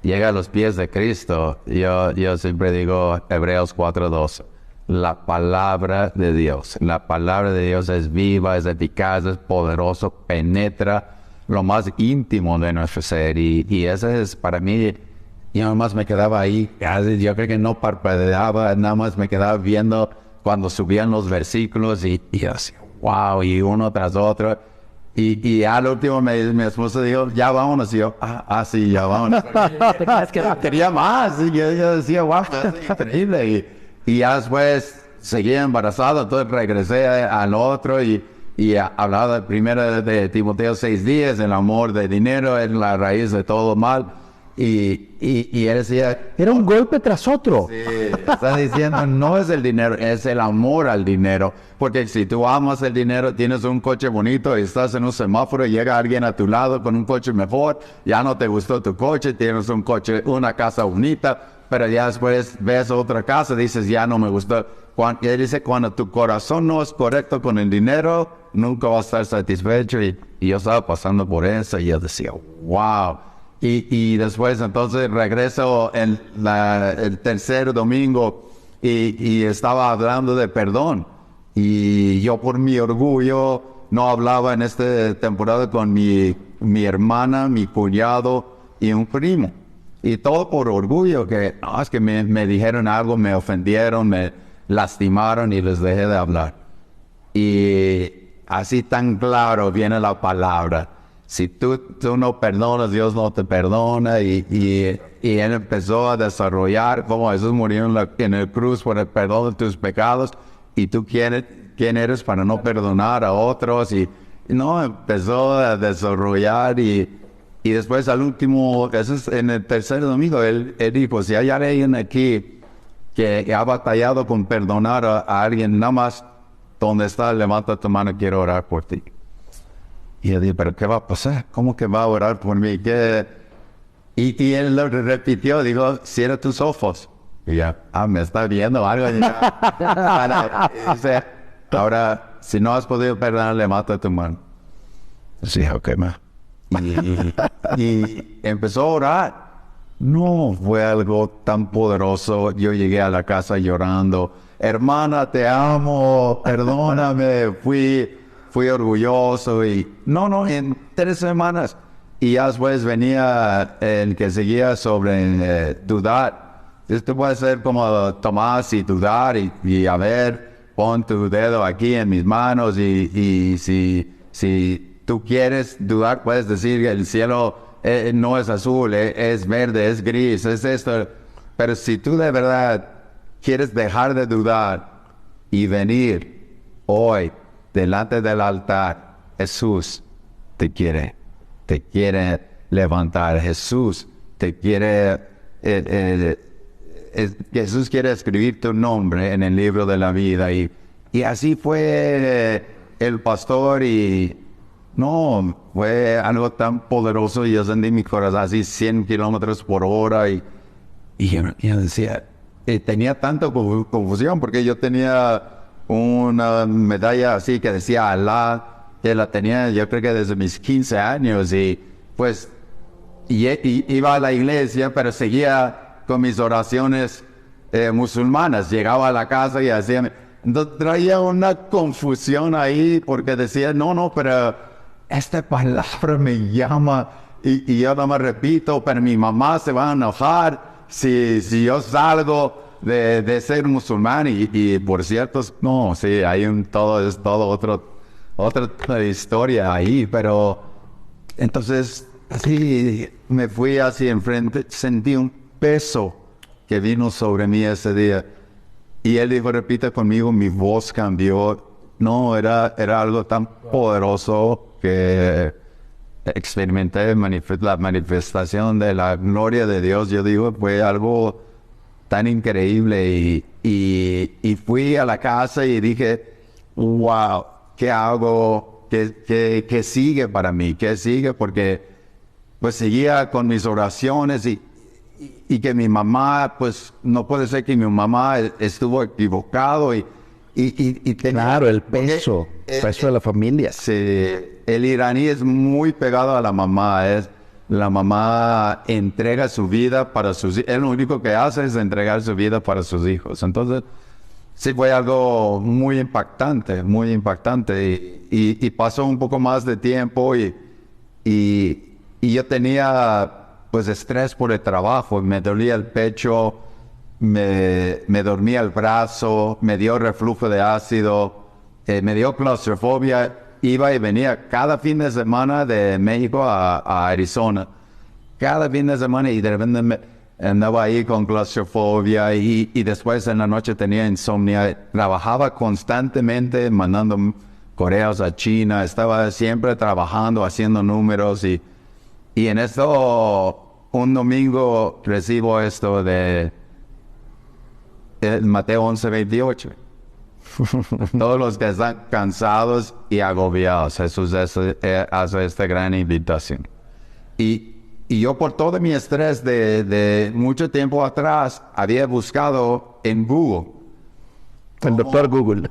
Speaker 3: llega a los pies de Cristo, yo siempre digo Hebreos 4:12. La palabra de Dios. La palabra de Dios es viva, es eficaz, es poderoso, penetra lo más íntimo de nuestro ser. Y ese es para mí, yo nada más me quedaba ahí, yo creo que no parpadeaba, nada más me quedaba viendo cuando subían los versículos y así, wow, y uno tras otro. Y al último mi esposa dijo, ya vámonos, y yo, sí, ya vámonos. Quería más, y yo decía, wow, es increíble. Y ya después seguía embarazado, entonces regresé al otro y hablaba primero de Timoteo 6:10, el amor de dinero es la raíz de todo mal. Y él decía...
Speaker 1: Era un golpe tras otro.
Speaker 3: Sí, está diciendo, no es el dinero, es el amor al dinero. Porque si tú amas el dinero, tienes un coche bonito y estás en un semáforo y llega alguien a tu lado con un coche mejor, ya no te gustó tu coche, tienes un coche, una casa bonita, pero ya después ves otra casa, dices, ya no me gustó. Él dice, cuando tu corazón no es correcto con el dinero, nunca vas a estar satisfecho. Y yo estaba pasando por eso y yo decía, wow. Y después entonces regreso en el tercer domingo y estaba hablando de perdón. Y yo por mi orgullo no hablaba en esta temporada con mi hermana, mi cuñado y un primo. Y todo por orgullo, que no, es que me dijeron algo, me ofendieron, me lastimaron y les dejé de hablar. Y así tan claro viene la palabra. Si tú no perdonas, Dios no te perdona. Y él empezó a desarrollar cómo Jesús murió en el cruz por el perdón de tus pecados. Y tú, ¿quién eres para no perdonar a otros? Y no, empezó a desarrollar y después al último, eso es en el tercer domingo, él dijo, si hay alguien aquí que ha batallado con perdonar a alguien, nada más donde está, levanta tu mano, quiero orar por ti. Y yo dije, ¿pero qué va a pasar? ¿Cómo que va a orar por mí? Y él lo repitió, dijo, cierra tus ojos. Y ya, me está viendo algo. Y dice, ahora, si no has podido perdonar, levanta tu mano. Sí, ok, ma. Y empezó a orar. No fue algo tan poderoso. Yo llegué a la casa llorando. Hermana, te amo, perdóname, fui orgulloso en 3 semanas. Y ya después venía el que seguía sobre dudar. Esto puede ser como Tomás y dudar y a ver, pon tu dedo aquí en mis manos y si tú quieres dudar, puedes decir que el cielo no es azul, es verde, es gris, es esto. Pero si tú de verdad quieres dejar de dudar y venir hoy delante del altar, Jesús te quiere levantar. Jesús te quiere, Jesús quiere escribir tu nombre en el libro de la vida. Y así fue el pastor y no, fue algo tan poderoso. Y yo sentí mi corazón así 100 kilómetros por hora y yo decía, tenía tanta confusión porque yo tenía una medalla así que decía Alá, que la tenía yo creo que desde mis 15 años y pues iba a la iglesia, pero seguía con mis oraciones musulmanas. Llegaba a la casa y hacía... Entonces traía una confusión ahí porque decía, no, pero esta palabra me llama y yo no me repito, pero mi mamá se va a enojar si yo salgo de ser musulmán y por cierto, no, sí, hay todo otra historia ahí, pero entonces así me fui hacia enfrente, sentí un peso que vino sobre mí ese día y él dijo, repita conmigo, mi voz cambió. No, era algo tan poderoso que experimenté la manifestación de la gloria de Dios. Yo digo, fue algo tan increíble y fui a la casa y dije, wow, ¿qué hago? ¿Qué sigue para mí? ¿Qué sigue? Porque pues seguía con mis oraciones y que mi mamá, pues no puede ser que mi mamá estuvo equivocado y
Speaker 1: claro, el peso de la familia.
Speaker 3: Sí, el iraní es muy pegado a la mamá. La mamá entrega su vida para sus hijos. Él lo único que hace es entregar su vida para sus hijos. Entonces, sí fue algo muy impactante, muy impactante. Y pasó un poco más de tiempo y yo tenía pues estrés por el trabajo. Me dolía el pecho, me dormía el brazo, me dio reflujo de ácido, me dio claustrofobia. Iba y venía cada fin de semana de México a Arizona. Cada fin de semana y de repente andaba ahí con claustrofobia y después en la noche tenía insomnio. Trabajaba constantemente mandando correos a China. Estaba siempre trabajando, haciendo números y en esto un domingo recibo esto de Mateo 11:28. Todos los que están cansados y agobiados, Jesús hace esta gran invitación. Y yo por todo mi estrés de mucho tiempo atrás había buscado en Google.
Speaker 1: El doctor Google.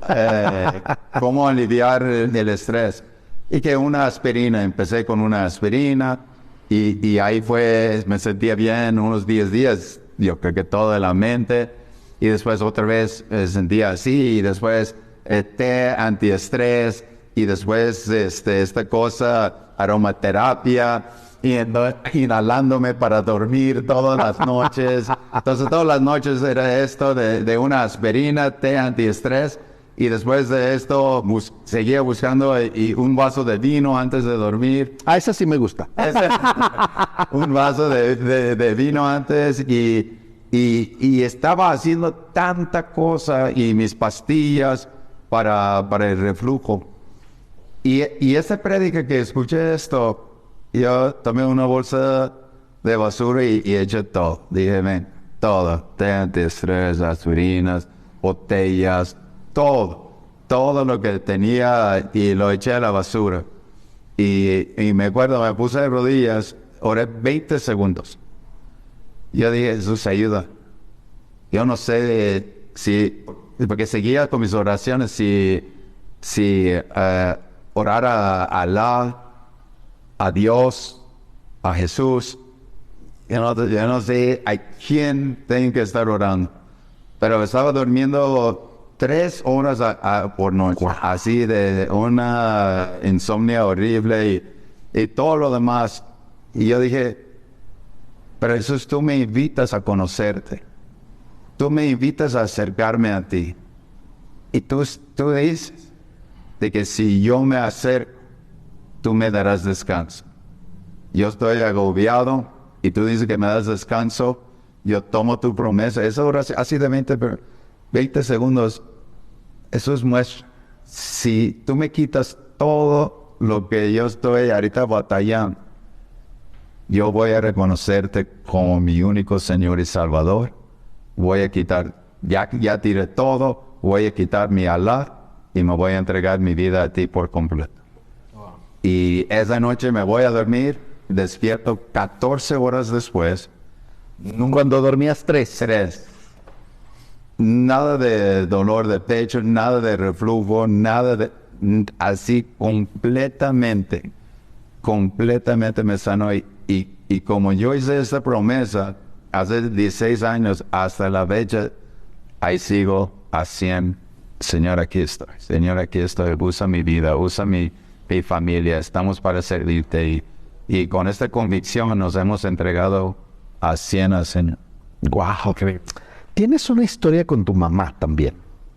Speaker 3: Cómo aliviar el estrés. Y que una aspirina, empecé con una aspirina y ahí me sentía bien unos 10 días, yo creo que todo de la mente. Y después otra vez sentía así, y después té antiestrés, y después esta cosa, aromaterapia, y inhalándome para dormir todas las noches. Entonces todas las noches era esto de una aspirina, té antiestrés, y después de esto seguía buscando un vaso de vino antes de dormir.
Speaker 1: Ah, esa sí me gusta.
Speaker 3: Un vaso de vino antes y estaba haciendo tanta cosa y mis pastillas para el reflujo. Y esa prédica que escuché esto, yo tomé una bolsa de basura y eché todo. Dije, ven, todo. Té antiestrés, aspirinas, botellas, todo lo que tenía y lo eché a la basura. Y me acuerdo, me puse de rodillas, oré 20 segundos. Yo dije, Jesús, ayuda. Yo no sé porque seguía con mis oraciones, si orar a Alá, a Dios, a Jesús. Yo no sé a quién tengo que estar orando. Pero estaba durmiendo 3 horas por noche, así de una insomnia horrible y todo lo demás. Y yo dije, pero Jesús, tú me invitas a conocerte. tú me invitas a acercarme a ti. Y tú dices de que si yo me acerco, tú me darás descanso. Yo estoy agobiado y tú dices que me das descanso. Yo tomo tu promesa. Esa oración así de 20 segundos. Eso es muestra. Si tú me quitas todo lo que yo estoy ahorita batallando, yo voy a reconocerte como mi único Señor y Salvador. Voy a quitar, ya tiré todo, voy a quitar mi Alá y me voy a entregar mi vida a ti por completo. Wow. Y esa noche me voy a dormir, despierto 14 horas después.
Speaker 1: Cuando dormías 3.
Speaker 3: Nada de dolor de pecho, nada de reflujo, nada de... Así completamente me sanó. Y como yo hice esa promesa hace 16 años hasta la fecha, ahí sigo a 100. Señor, aquí estoy. Señor, aquí estoy. Usa mi vida, usa mi familia. Estamos para servirte. Y con esta convicción nos hemos entregado a 100 al Señor.
Speaker 1: Guau, qué... Tienes una historia con tu mamá también.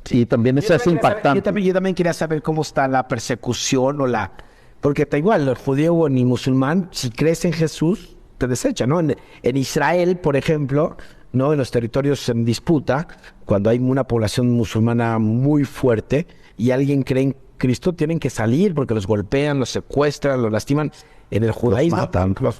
Speaker 1: Y también eso es impactante.
Speaker 2: Yo también quería saber cómo está la persecución o la... Porque da igual, el judío ni musulmán, si crees en Jesús, te desecha, ¿no? En Israel, por ejemplo, ¿no? En los territorios en disputa, cuando hay una población musulmana muy fuerte y alguien cree en Cristo, tienen que salir porque los golpean, los secuestran, los lastiman. En el judaísmo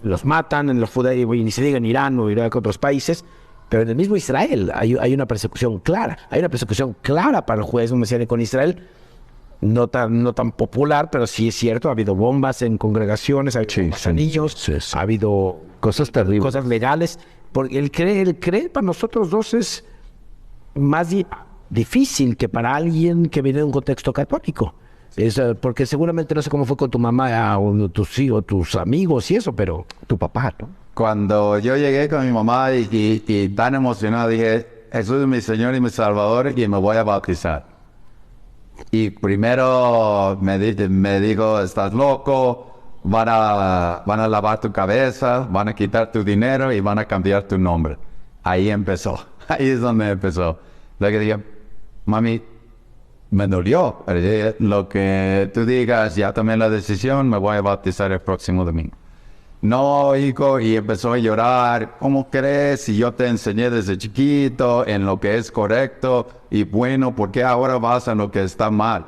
Speaker 2: los matan, en el judaísmo, y ni se diga en Irán o Irak, otros países. Pero en el mismo Israel hay una persecución clara. Hay una persecución clara para el judaísmo mesiánico en Israel. No tan popular, pero sí es cierto. Ha habido bombas en congregaciones, ha habido anillos, ha habido
Speaker 1: cosas terribles,
Speaker 2: cosas legales. Porque el creer para nosotros dos es más difícil que para alguien que viene de un contexto católico. Porque seguramente no sé cómo fue con tu mamá o tus hijos, tus amigos y eso, pero tu papá, ¿no?
Speaker 3: Cuando yo llegué con mi mamá y tan emocionado, dije, Jesús es mi Señor y mi Salvador y me voy a bautizar. Y primero me dijo, estás loco, van a lavar tu cabeza, van a quitar tu dinero y van a cambiar tu nombre. Ahí empezó, ahí es donde empezó. Luego dije, mami, me dolió, pero dije, lo que tú digas, ya tomé la decisión, me voy a bautizar el próximo domingo. No, hijo, y empezó a llorar. ¿Cómo crees? Si yo te enseñé desde chiquito en lo que es correcto y bueno, ¿por qué ahora vas a lo que está mal?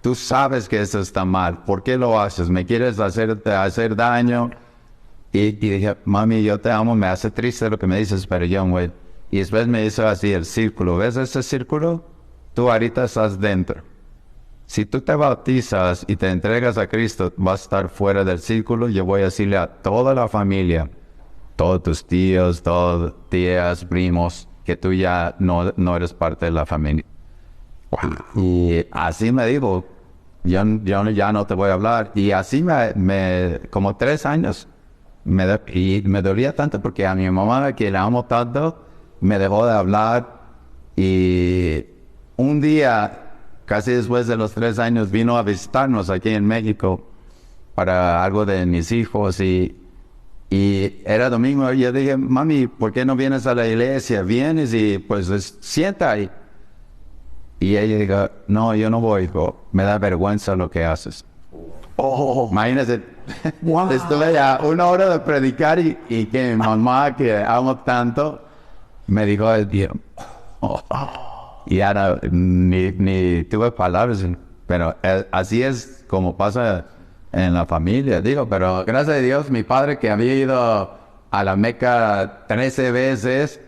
Speaker 3: Tú sabes que eso está mal. ¿Por qué lo haces? ¿Me quieres hacer daño? Y dije, mami, yo te amo, me hace triste lo que me dices, pero yo, güey. Y después me hizo así el círculo. ¿Ves ese círculo? Tú ahorita estás dentro. Si tú te bautizas y te entregas a Cristo, vas a estar fuera del círculo. Yo voy a decirle a toda la familia, todos tus tíos, todas tías, primos, que tú ya no eres parte de la familia. Wow. Y así me dijo, yo ya no te voy a hablar. Y así como 3 años, y me dolía tanto porque a mi mamá, que la amo tanto, me dejó de hablar. Y un día, casi después de los 3 años, vino a visitarnos aquí en México para algo de mis hijos y era domingo y yo dije, mami, ¿por qué no vienes a la iglesia? Vienes y pues sienta ahí. Y ella dijo, no, yo no voy, hijo. Me da vergüenza lo que haces. Oh, imagínese, wow. Estuve ya 1 hora de predicar y que mi mamá, que amo tanto, me dijo, y ahora ni tuve palabras, pero así es como pasa en la familia, digo, pero gracias a Dios, mi padre que había ido a la Meca 13 veces,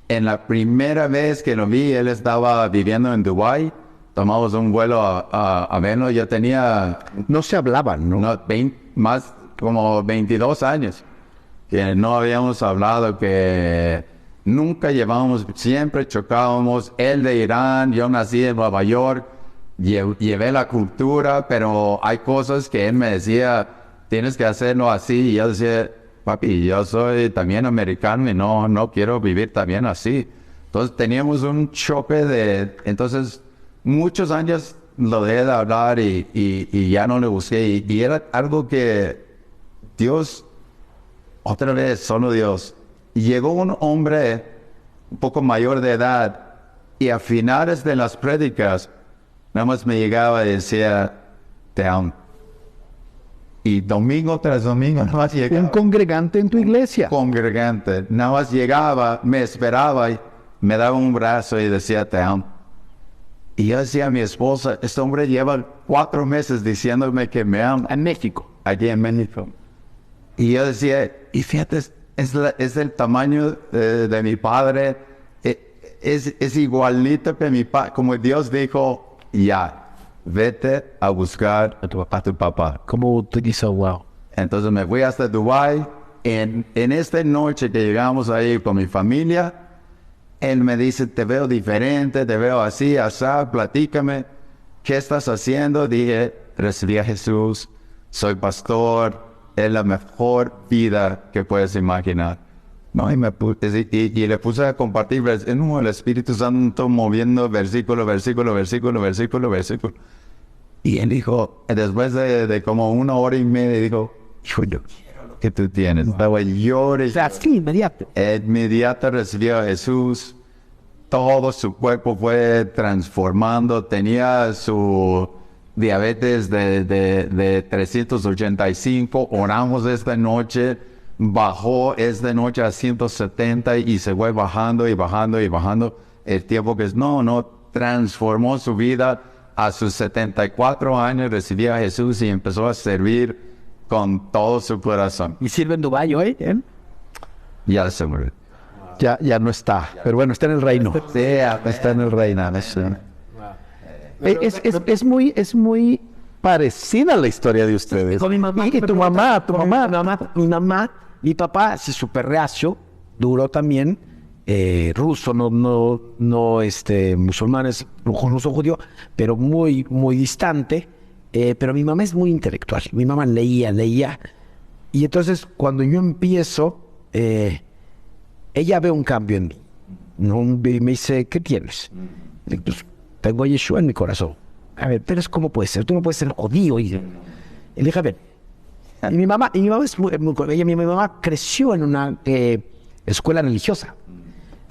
Speaker 3: en la primera vez que lo vi, él estaba viviendo en Dubái, tomamos un vuelo a verlo, yo tenía...
Speaker 1: No se hablaban, ¿no?
Speaker 3: Más como 22 años, que no habíamos hablado, que... Nunca llevábamos, siempre chocábamos. Él de Irán, yo nací en Nueva York, llevé la cultura, pero hay cosas que él me decía, tienes que hacerlo así. Y yo decía, papi, yo soy también americano y no quiero vivir también así. Entonces teníamos un choque entonces muchos años lo dejé de hablar y ya no le busqué. Y era algo que Dios, otra vez, solo Dios. Y llegó un hombre un poco mayor de edad, y a finales de las prédicas, nada más me llegaba y decía, te amo. Y domingo tras domingo, nada más llegaba.
Speaker 1: Un congregante en tu iglesia.
Speaker 3: Congregante, nada más llegaba, me esperaba y me daba un brazo y decía, te amo. Y yo decía a mi esposa, este hombre lleva 4 meses diciéndome que me ama.
Speaker 2: En México.
Speaker 3: Aquí en México. Y yo decía, y fíjate, es el tamaño de mi padre, es igualito que mi padre, como Dios dijo, ya, vete a buscar a tu papá.
Speaker 2: ¿Cómo utilizó? Wow.
Speaker 3: Entonces me fui hasta Dubái. En esta noche que llegamos ahí con mi familia, él me dice, te veo diferente, te veo así, así, platícame, ¿qué estás haciendo? Dije, recibí a Jesús, soy pastor, es la mejor vida que puedes imaginar. No, y le puse a compartir, el Espíritu Santo moviendo versículo. Y él dijo, después de como 1 hora y media, dijo, hijo, yo quiero lo que tú tienes. Estaba llorando.
Speaker 2: O sea, sí, inmediato.
Speaker 3: Inmediato recibió a Jesús. Todo su cuerpo fue transformando. Tenía su diabetes de 385. Oramos esta noche. Bajó esta noche a 170 y se fue bajando y bajando y bajando. El tiempo que transformó su vida. A sus 74 años recibió a Jesús y empezó a servir con todo su corazón.
Speaker 2: ¿Y sirve en Dubái hoy?
Speaker 3: Ya se murió.
Speaker 1: Ya no está. Pero bueno, está en el reino.
Speaker 3: Sí, está en el reino.
Speaker 1: Es muy parecida a la historia de ustedes.
Speaker 2: Con mi mamá.
Speaker 1: Y tu mamá.
Speaker 2: Mi papá, sí, súper reacio, duro también, ruso, no musulmanes, ruso judío, pero muy, muy distante. Pero mi mamá es muy intelectual. Mi mamá leía. Y entonces, cuando yo empiezo, ella ve un cambio en mí. ¿No? Y me dice, ¿qué tienes? Y digo, pues, tengo a Yeshua en mi corazón. A ver, pero ¿cómo puede ser? Tú no puedes ser judío. Y le dije, a ver. Y mi mamá es mi mamá creció en una escuela religiosa.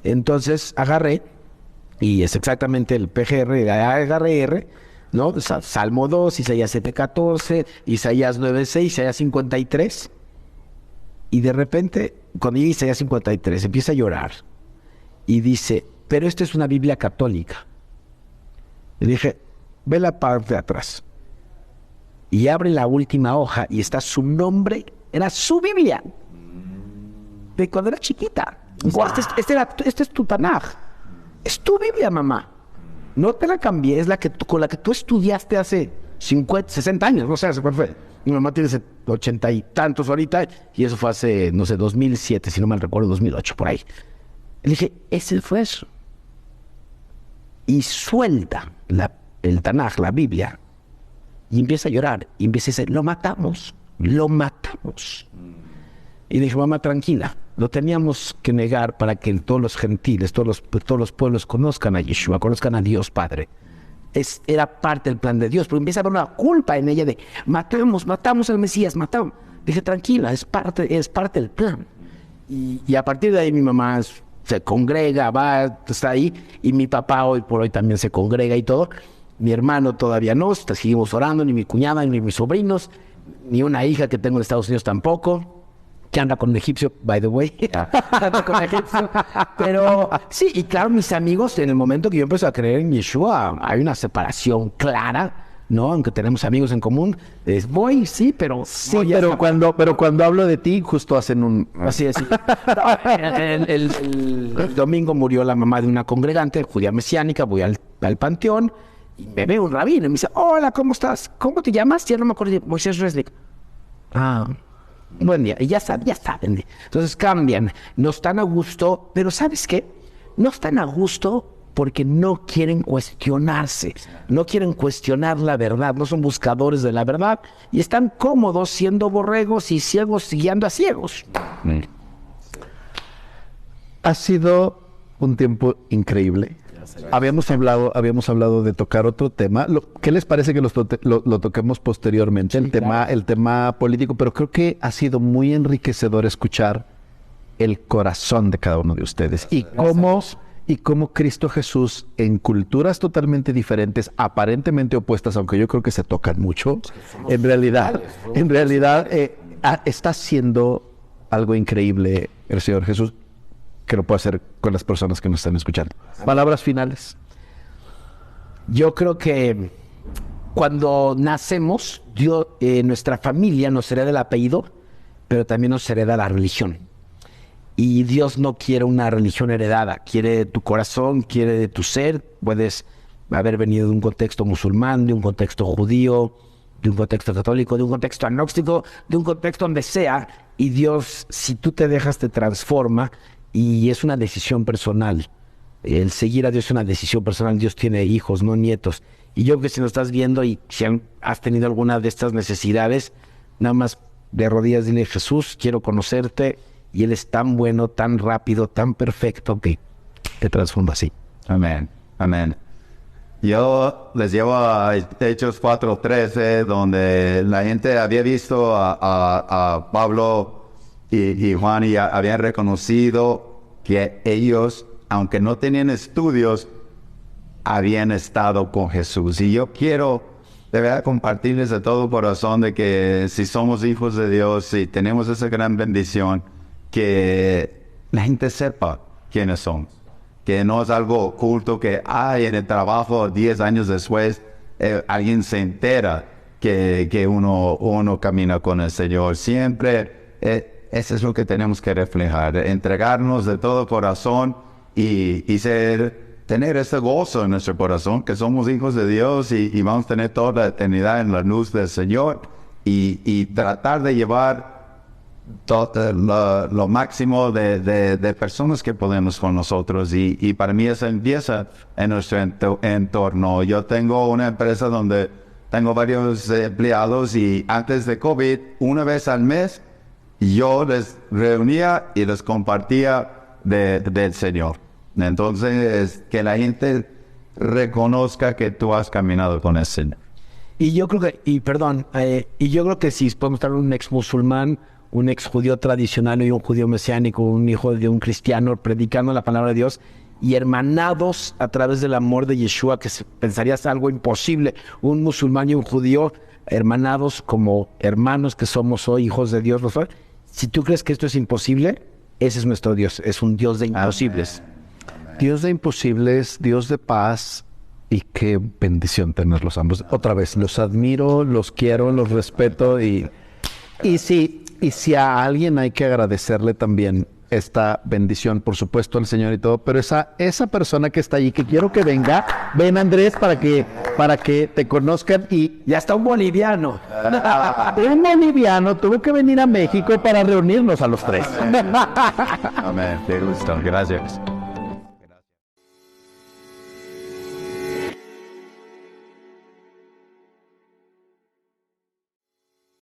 Speaker 2: Entonces agarré, y es exactamente el PGR, agarré, ¿no? Salmo 2, Isaías 7:14, Isaías 9:6, Isaías 53. Y de repente, cuando llegué a Isaías 53, empieza a llorar. Y dice, pero esto es una Biblia católica. Le dije, ve la parte de atrás. Y abre la última hoja y está su nombre, era su Biblia. De cuando era chiquita. Wow. Este es tu Tanaj. Es tu Biblia, mamá. No te la cambié, es con la que tú estudiaste hace 50, 60 años, no sé hace cuál fue. Mi mamá tiene 80 y tantos ahorita, y eso fue hace, no sé, 2007, si no mal recuerdo, 2008, por ahí. Le dije, ese fue eso. Y suelta el Tanaj, la Biblia, y empieza a llorar, y empieza a decir, lo matamos. Y dije, mamá, tranquila, lo teníamos que negar para que todos los gentiles, todos los pueblos conozcan a Yeshua, conozcan a Dios Padre. Era parte del plan de Dios, pero empieza a haber una culpa en ella de, matamos al Mesías, matamos. Dije, tranquila, es parte del plan. Y a partir de ahí mi mamá se congrega, está ahí, y mi papá hoy por hoy también se congrega y todo. Mi hermano todavía no, seguimos orando, ni mi cuñada, ni mis sobrinos, ni una hija que tengo en Estados Unidos tampoco, que anda con un egipcio, by the way. Anda con un egipcio. Pero sí, y claro, mis amigos, en el momento que yo empecé a creer en Yeshua, hay una separación clara, ¿no? Aunque tenemos amigos en común, sí, pero...
Speaker 1: Sí, pero cuando hablo de ti, justo hacen un...
Speaker 2: Así es. Sí. El domingo murió la mamá de una congregante judía mesiánica, voy al panteón, y me ve un rabino y me dice, hola, ¿cómo estás? ¿Cómo te llamas? Ya no me acuerdo. Moisés Resnick. Buen día. Y ya saben. Entonces cambian. No están a gusto, pero ¿sabes qué? No están a gusto porque no quieren cuestionarse. No quieren cuestionar la verdad. No son buscadores de la verdad. Y están cómodos siendo borregos y ciegos guiando a ciegos.
Speaker 1: Ha sido un tiempo increíble. Habíamos hablado de tocar otro tema. ¿Qué les parece que lo toquemos posteriormente? Sí, el tema político, pero creo que ha sido muy enriquecedor escuchar el corazón de cada uno de ustedes y cómo Cristo Jesús, en culturas totalmente diferentes, aparentemente opuestas, aunque yo creo que se tocan mucho, en realidad está haciendo algo increíble el Señor Jesús, que lo puede hacer con las personas que nos están escuchando. Palabras finales.
Speaker 2: Yo creo que cuando nacemos, Dios, nuestra familia nos hereda el apellido, pero también nos hereda la religión. Y Dios no quiere una religión heredada, quiere tu corazón, quiere tu ser. Puedes haber venido de un contexto musulmán, de un contexto judío, de un contexto católico, de un contexto agnóstico, de un contexto donde sea. Y Dios, si tú te dejas, te transforma y es una decisión personal. El seguir a Dios es una decisión personal. Dios tiene hijos, no nietos. Y yo creo que si nos estás viendo y si has tenido alguna de estas necesidades, nada más de rodillas dile: Jesús, quiero conocerte. Y Él es tan bueno, tan rápido, tan perfecto que te transforma así.
Speaker 3: Amén, amén. Yo les llevo a Hechos 4:13, donde la gente había visto a Pablo y Juan y habían reconocido que ellos, aunque no tenían estudios, habían estado con Jesús. Y yo quiero de verdad compartirles de todo corazón de que si somos hijos de Dios y tenemos esa gran bendición, que la gente sepa quiénes somos. Que no es algo oculto que en el trabajo 10 años después alguien se entera que uno camina con el Señor. Siempre eso es lo que tenemos que reflejar, entregarnos de todo corazón y tener ese gozo en nuestro corazón, que somos hijos de Dios y vamos a tener toda la eternidad en la luz del Señor y tratar de llevar lo máximo de personas que podemos con nosotros y para mí eso empieza en nuestro entorno. Yo tengo una empresa donde tengo varios empleados y antes de COVID, una vez al mes, yo les reunía y les compartía del Señor. Entonces, que la gente reconozca que tú has caminado con el Señor.
Speaker 2: Y yo creo que si podemos estar un ex musulmán, un ex judío tradicional y un judío mesiánico, un hijo de un cristiano predicando la palabra de Dios y hermanados a través del amor de Yeshua, que pensarías algo imposible, un musulmán y un judío hermanados como hermanos que somos hoy, hijos de Dios. Si tú crees que esto es imposible, ese es nuestro Dios, es un Dios de imposibles.
Speaker 3: Amén.
Speaker 1: Dios de imposibles, Dios de paz, y qué bendición tenerlos ambos. Otra vez, los admiro, los quiero, los respeto y si a alguien hay que agradecerle también esta bendición, por supuesto al Señor y todo, pero esa persona que está allí, que quiero que venga, ven Andrés, para que te conozcan y
Speaker 2: ya está un boliviano.
Speaker 1: Un boliviano tuvo que venir a México para reunirnos a los tres.
Speaker 3: Amén, te gusto, gracias.